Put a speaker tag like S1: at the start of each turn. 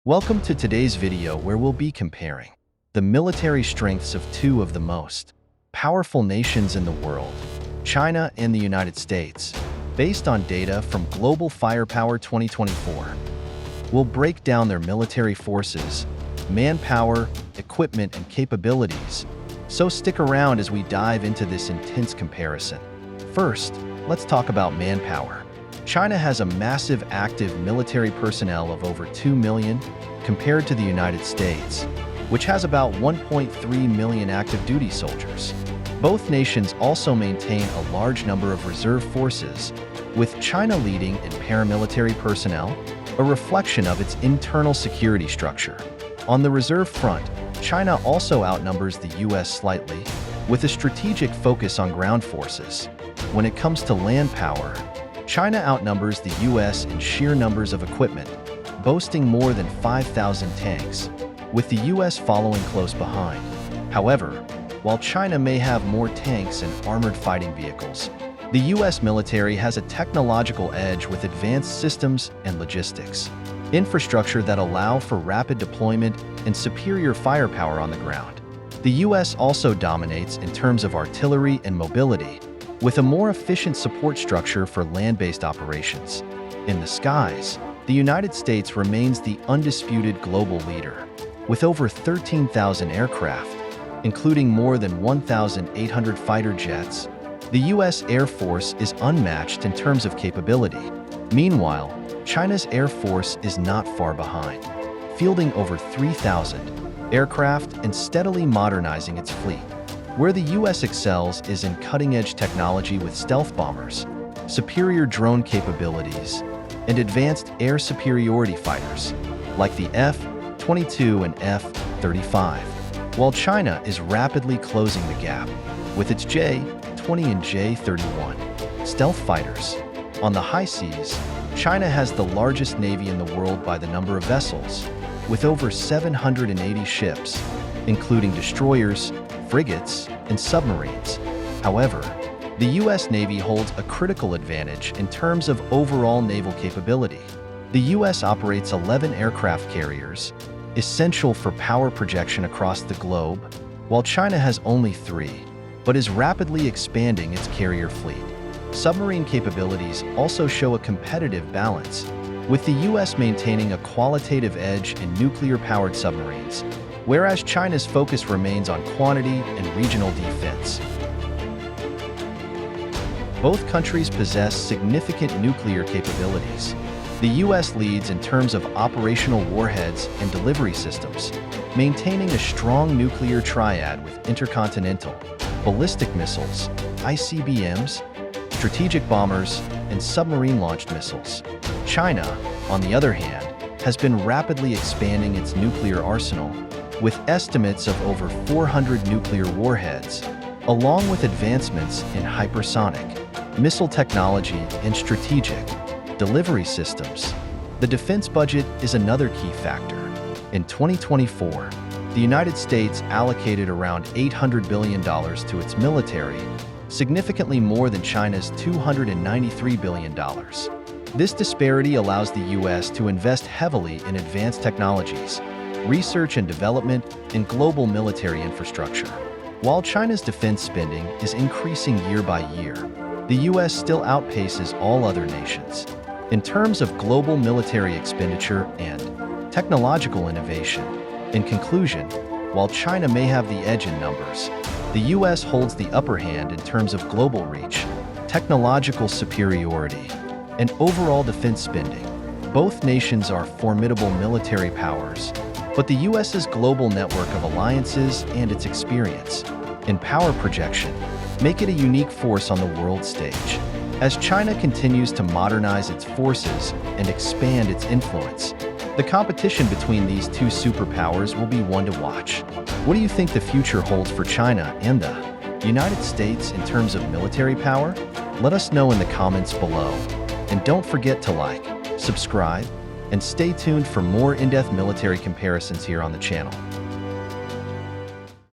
S1: Welcome to today's video where we'll be comparing the military strengths of two of the most powerful nations in the world, China and the United States, based on data from Global Firepower 2024. We'll break down their military forces, manpower, equipment, and capabilities, so stick around as we dive into this intense comparison. First, let's talk about manpower. China has a massive active military personnel of over 2 million compared to the United States, which has about 1.3 million active duty soldiers. Both nations also maintain a large number of reserve forces, with China leading in paramilitary personnel, a reflection of its internal security structure. On the reserve front, China also outnumbers the US slightly, with a strategic focus on ground forces. When it comes to land power, China outnumbers the US in sheer numbers of equipment, boasting more than 5,000 tanks, with the US following close behind. However, while China may have more tanks and armored fighting vehicles, the US military has a technological edge with advanced systems and logistics, infrastructure that allow for rapid deployment and superior firepower on the ground. The US also dominates in terms of artillery and mobility, with a more efficient support structure for land-based operations. In the skies, the United States remains the undisputed global leader, with over 13,000 aircraft, including more than 1,800 fighter jets. The US Air Force is unmatched in terms of capability. Meanwhile, China's Air Force is not far behind, fielding over 3,000 aircraft and steadily modernizing its fleet. Where the US excels is in cutting-edge technology with stealth bombers, superior drone capabilities, and advanced air superiority fighters, like the F-22 and F-35, while China is rapidly closing the gap with its J-20 and J-31 stealth fighters. On the high seas, China has the largest navy in the world by the number of vessels, with over 780 ships, including destroyers, frigates, and submarines. However, the US Navy holds a critical advantage in terms of overall naval capability. The US operates 11 aircraft carriers, essential for power projection across the globe, while China has only 3, but is rapidly expanding its carrier fleet. Submarine capabilities also show a competitive balance, with the US maintaining a qualitative edge in nuclear-powered submarines, whereas China's focus remains on quantity and regional defense. Both countries possess significant nuclear capabilities. The US leads in terms of operational warheads and delivery systems, maintaining a strong nuclear triad with intercontinental, ballistic missiles, ICBMs, strategic bombers, and submarine-launched missiles. China, on the other hand, has been rapidly expanding its nuclear arsenal, with estimates of over 400 nuclear warheads, along with advancements in hypersonic, missile technology, and strategic delivery systems. The defense budget is another key factor. In 2024, the United States allocated around $800 billion to its military, significantly more than China's $293 billion. This disparity allows the US to invest heavily in advanced technologies, research and development, and global military infrastructure. While China's defense spending is increasing year by year, the US still outpaces all other nations in terms of global military expenditure and technological innovation. In conclusion, while China may have the edge in numbers, the US holds the upper hand in terms of global reach, technological superiority, and overall defense spending. Both nations are formidable military powers, but the US's global network of alliances and its experience in power projection make it a unique force on the world stage. As China continues to modernize its forces and expand its influence, the competition between these two superpowers will be one to watch. What do you think the future holds for China and the United States in terms of military power? Let us know in the comments below. And don't forget to like, subscribe, and stay tuned for more in-depth military comparisons here on the channel.